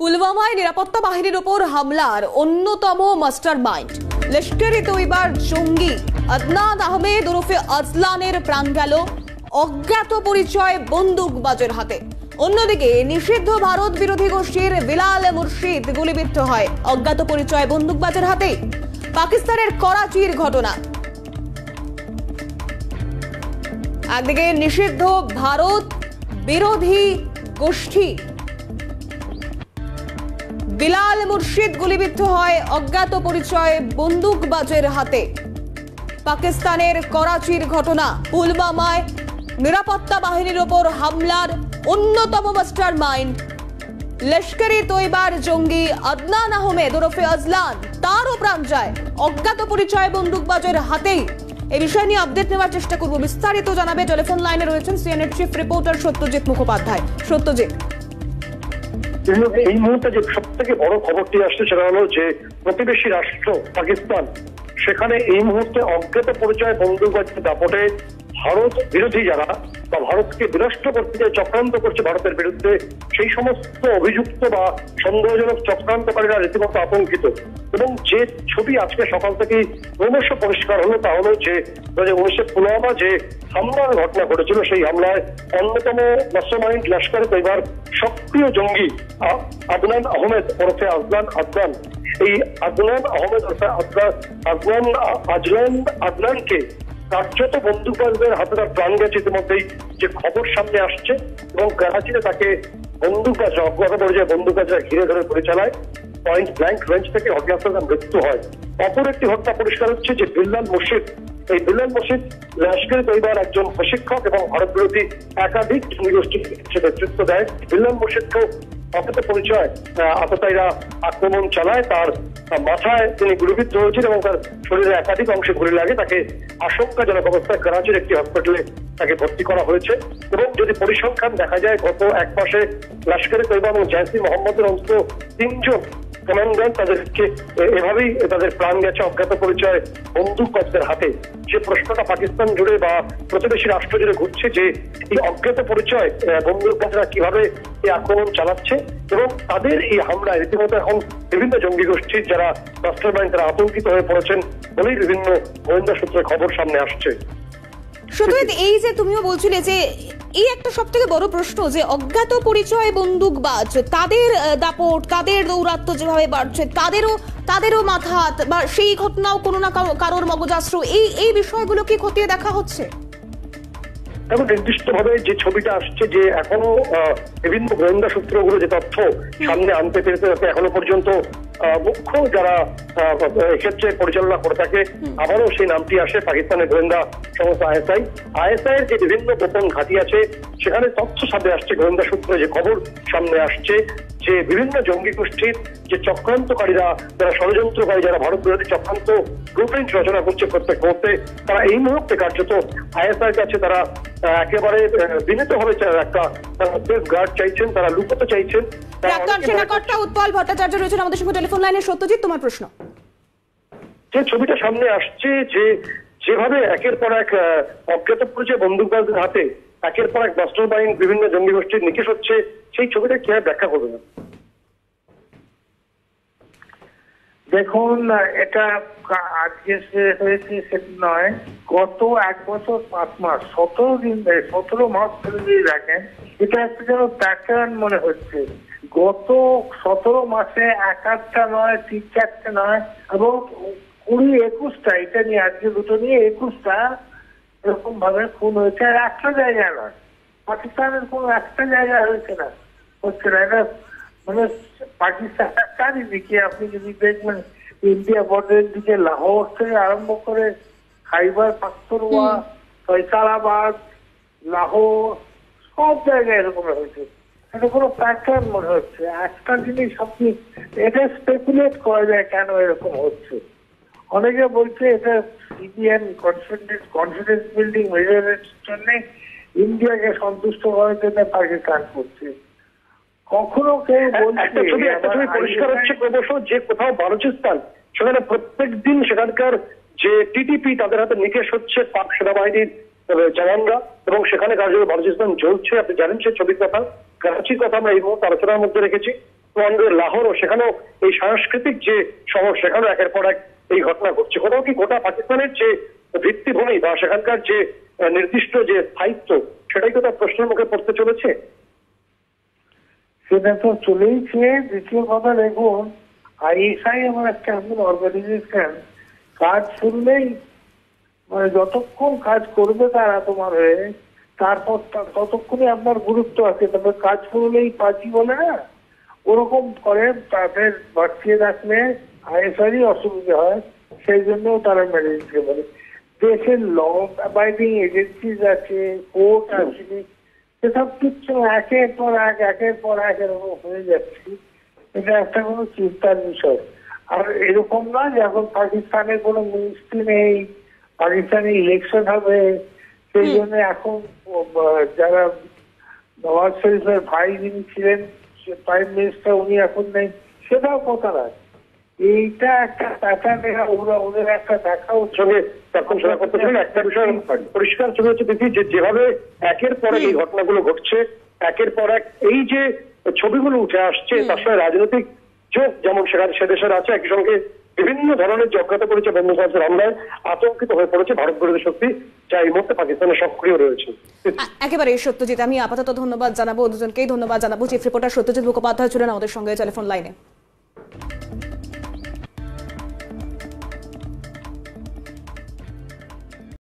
পুলওয়ামায় নিরাপত্তা বাহিনীর উপর হামলার অন্যতম মাস্টারমাইন্ড লস্কর-ই তৈয়বার জঙ্গি আদনান আহমেদ ওরফে আজলানের প্রাণ গেল অজ্ঞাত পরিচয় বন্দুকবাজের হাতে। অন্যদিকে নিষিদ্ধ ভারত বিরোধী গোষ্ঠীর বিলাল মুর্শিদ গুলিবিদ্ধ হয় অজ্ঞাত পরিচয় বন্দুকবাজের হাতে। পাকিস্তানের করাচির ঘটনা। একদিকে নিষিদ্ধ ভারত বিরোধী গোষ্ঠী বিলাল মুর্শিদ গুলিবিদ্ধ হয় অজ্ঞাত পরিচয় বন্দুকবাজের হাতে। পাকিস্তানের করাচির ঘটনা। পুলওয়ামায় নিরাপত্তা বাহিনীর উপর হামলার অন্যতম মাস্টারমাইন্ড লস্কর-ই তৈয়বার জঙ্গি আদনান আহমেদ ওরফে আজলান, তারও প্রাণ যায় অজ্ঞাত পরিচয় বন্দুকবাজের হাতেই। এই বিষয় নিয়ে আপডেট নেওয়ার চেষ্টা করব, বিস্তারিত জানাবে। টেলিফোন লাইনে রয়েছেন CNN chief reporter Satyajit Mukhopadhyay. Satyajit, এই মুহূর্তে যে সব থেকে বড় খবরটি আসছে সেটা হলো যে প্রতিবেশী রাষ্ট্র পাকিস্তান, সেখানে এই মুহূর্তে অজ্ঞাত পরিচয় বন্দুকবাজের দাপটে ভারত বিরোধী যারা বা ভারতকে বিনষ্ট করতে যে চক্রান্ত করছে ভারতের বিরুদ্ধে, সেই সমস্ত অভিযুক্ত বা সন্দেহজনক চক্রান্তকারীরা রীতিমতো আতঙ্কিত। এবং যে ছবি আজকে সকাল থেকেই ক্রমশ পরিষ্কার হলো তা হলো যে 2019 পুলওয়ামা যে হামলার ঘটনা ঘটেছিল, সেই হামলায় অন্যতম মাস্টারমাইন্ড লস্কর-ই তৈয়বার সক্রিয় জঙ্গি আদনান আহমেদ ওরফে আদনান, এই আদনান আহমেদ ওরফে আদনানকে কার্যত বন্দুকবাজদের হাতে তার প্রাণ গেছে ইতিমধ্যেই যে খবর সামনে আসছে। এবং করাচিতে তাকে বন্দুকবাজরা অজ্ঞাত পরিচয় বন্দুকবাজরা ঘিরে ধরে গুলি চালায়, পয়েন্ট ব্ল্যাঙ্ক রেঞ্জ থেকে ঘটনাস্থলে মৃত্যু হয়। অপর একটি ঘটনা পরিষ্কার হচ্ছে যে বিলাল মুর্শিদ, এই বিলাল মুর্শিদ লস্কর-ই তৈয়বার একজন প্রশিক্ষক এবং ভারত বিরোধী একাধিক জঙ্গি গোষ্ঠীর নেতৃত্ব দেয়। বিলাল মুর্শিদকেও অজ্ঞাত পরিচয় আততায়ীরা আক্রমণ চালায়, তার মাথায় তিনি গুলিবিদ্ধ হয়েছেন এবং তার শরীরের একাধিক অংশে গুলি লাগে। তাকে আশঙ্কাজনক অবস্থায় করাচির একটি হসপিটালে তাকে ভর্তি করা হয়েছে। এবং যদি পরিসংখ্যান দেখা যায়, গত এক মাসে লস্কর-ই তৈয়বা এবং জৈশ-ই মোহাম্মদের অন্তত 3 জন কমান্ডার তাদেরকে এভাবেই তাদের প্রাণ গেছে অজ্ঞাত পরিচয় বন্দুকবাজদের হাতে। যে প্রশ্নটা পাকিস্তান জুড়ে বা প্রতিবেশী রাষ্ট্র জুড়ে ঘুরছে যে এই অজ্ঞাত পরিচয় বন্দুকবাজরা কিভাবে এই আক্রমণ চালাচ্ছে এবং তাদের এই হামলায় রীতিমতো এখন বিভিন্ন জঙ্গি গোষ্ঠীর যারা মাস্টারমাইন্ড তারা আতঙ্কিত হয়ে পড়েছেন বলেই বিভিন্ন গোয়েন্দা সূত্রে খবর সামনে আসছে। সত্যজিৎ, এই যে তুমিও বলছিলে যে এই একটা সব থেকে বড় প্রশ্ন যে অজ্ঞাত পরিচয় বন্দুকবাজ, তাদের দাপট, তাদের দৌরাত্ম্য যেভাবে বাড়ছে, তাদেরও মাথা বা সেই ঘটনাও কোনো না কারোর মগজাস্ত্র, এই বিষয়গুলো কি খতিয়ে দেখা হচ্ছে? এবং নির্দিষ্টভাবে যে ছবিটা আসছে যে এখনো বিভিন্ন গোয়েন্দা সূত্রগুলো যে তথ্য সামনে আনতে পেরেছে, এখনো পর্যন্ত মুখ্য যারা এক্ষেত্রে পরিচালনা করে থাকে আবারও সেই নামটি আসে পাকিস্তানের গোয়েন্দা সংস্থা আইএসআই এর যে বিভিন্ন গোপন ঘাঁটি আছে সেখানে তথ্য সামনে আসছে, গোয়েন্দা সূত্রে যে খবর সামনে আসছে যে বিভিন্ন জঙ্গি গোষ্ঠীর যে চক্রান্তকারীরা, যারা ষড়যন্ত্রকারী, যারা ভারত বিরোধী চক্রান্ত ব্লুপ্রিন্ট রচনা করছে প্রত্যেক মুহূর্তে, তারা এই মুহূর্তে কার্যত আইএসআই কাছে তারা একেবারে বিনীতভাবে একটা সেফ গার্ড চাইছেন, তারা লুকোতে চাইছেন। প্রাক্তন সেনাকর্তা উৎপল ভট্টাচার্য রয়েছেন আমাদের সঙ্গে টেলিফোন লাইনে। সত্যজিৎ, তোমার প্রশ্ন। যে ছবিটা সামনে আসছে যে যেভাবে একের পর এক অজ্ঞাত পরিচয় বন্দুকবাজদের হাতে একের পর এক মাস্টারমাইন্ড বিভিন্ন জঙ্গি গোষ্ঠীর নিকেশ হচ্ছে, সেই ছবিটা কিভাবে ব্যাখ্যা করবে না? দেখুন, এটা আজকে হয়েছে সেটা নয়, গত 1 বছর 5 মাস 17 মাস ধরে যদি দেখেন, এটা একটা যেন প্যাটার্ন মনে হচ্ছে। গত 17 মাসে 1-8টা নয়, 3-4টে নয়, এবং 20-21টা, এটা নিয়ে আজকে দুটো নিয়ে 21টা এরকম ভাবে খুন হয়েছে। আর একটা জায়গায় নয়, পাকিস্তানের কোন একটা জায়গায় হচ্ছে না। এটা মানে পাকিস্তান চারিদিকে আপনি যদি দেখবেন, ইন্ডিয়া বর্ডারের দিকে লাহোর থেকে আরম্ভ করে খাইবার পাখতুনখোয়া, ফয়সালাবাদ, লাহোর, সব জায়গায় এরকম হয়েছে। এটা কোনো প্যাটার্ন মনে হচ্ছে। একটা জিনিস আপনি এটা স্পেকুলেট করা যায় কেন এরকম হচ্ছে। অনেকে বলছে এটা সিবিএন কনফিডেন্স বিল্ডিং মেজারের জন্য ইন্ডিয়াকে সন্তুষ্ট করার জন্য পাকিস্তান করছে। কখনো কেউ একটা ছবি পরিষ্কার হচ্ছে ক্রমশ যে কোথাও বালুচিস্তান, সেখানে প্রত্যেক দিন সেখানকার যে টিটিপি তাদের হাতে নিকেশ হচ্ছে পাক সেনাবাহিনীর জওয়ানরা, এবং সেখানে কার্যত বালুচিস্তান জ্বলছে। আপনি জানেন সেই ছবির কথা, করাচির কথা আমরা এই মুহূর্তে আলোচনার মধ্যে রেখেছি। তোমাদের লাহোর, সেখানেও এই সাংস্কৃতিক যে শহর, সেখানেও একের পর এক এই ঘটনা ঘটছে। কোথাও কি গোটা পাকিস্তানের যে ভিত্তিভূমি বা সেখানকার যে নির্দিষ্ট যে স্থায়িত্ব, সেটাই তো তার প্রশ্নের মুখে পড়তে চলেছে। সেটা তো চলেইছে। দ্বিতীয় কথা দেখুন, আইএসআই আমার একটা এমন অর্গানাইজেশন, কাজ শুনলেই মানে যতক্ষণ কাজ করবে তারা তোমার হয়ে, তারপর ততক্ষণই আপনার গুরুত্ব আছে। তবে কাজ করলেই পাঁচি বলে না, ওরকম করে তাদের বাড়িয়ে রাখলে আইএসআরই অসুবিধা হয়, সেই জন্যও তারা মেনে নিতে পারে। দেশের ল অ্যাবাইডিং এজেন্সিজ আছে, কোর্ট আছে, সেসব কিছু একের পর এক এরকম হয়ে যাচ্ছে। এটা একটা কোনো চিন্তার বিষয়। আর এরকম না যে এখন পাকিস্তানে কোনো মিনিস্ট্রি নেই, পাকিস্তানে ইলেকশন হবে, সেই জন্য এখন যারা নওয়াজ শরীফের ভাই যিনি ছিলেন প্রাইম মিনিস্টার, উনি এখন নেই, সেটাও কথা নয়। এইটা একটা প্যাটার্ন, ওদের একটা দেখা সঙ্গে তর্কশোনা করতে চাই। একটা বিষয় পরিষ্কার চলে হচ্ছে দেখি যে যেভাবে একের পর এক এই ঘটনাগুলো ঘটছে, একের পর এক এই যে ছবিগুলো উঠে আসছে, তার সঙ্গে রাজনৈতিক যোগ যেমন সে দেশের আছে, একই সঙ্গে বিভিন্ন ধরনের যে অজ্ঞাত পরিচয় বন্দুকবাজের হামলায় আতঙ্কিত হয়ে পড়েছে ভারত বিরোধী শক্তি, যা এই মুহূর্তে পাকিস্তানে সক্রিয় রয়েছে। একেবারে সত্যজিৎ, আমি আপাতত ধন্যবাদ জানাবো দুজনকেই, ধন্যবাদ জানাবো। চিফ রিপোর্টার সত্যজিৎ মুখোপাধ্যায় ছিলেন আমাদের সঙ্গে টেলিফোন লাইনে।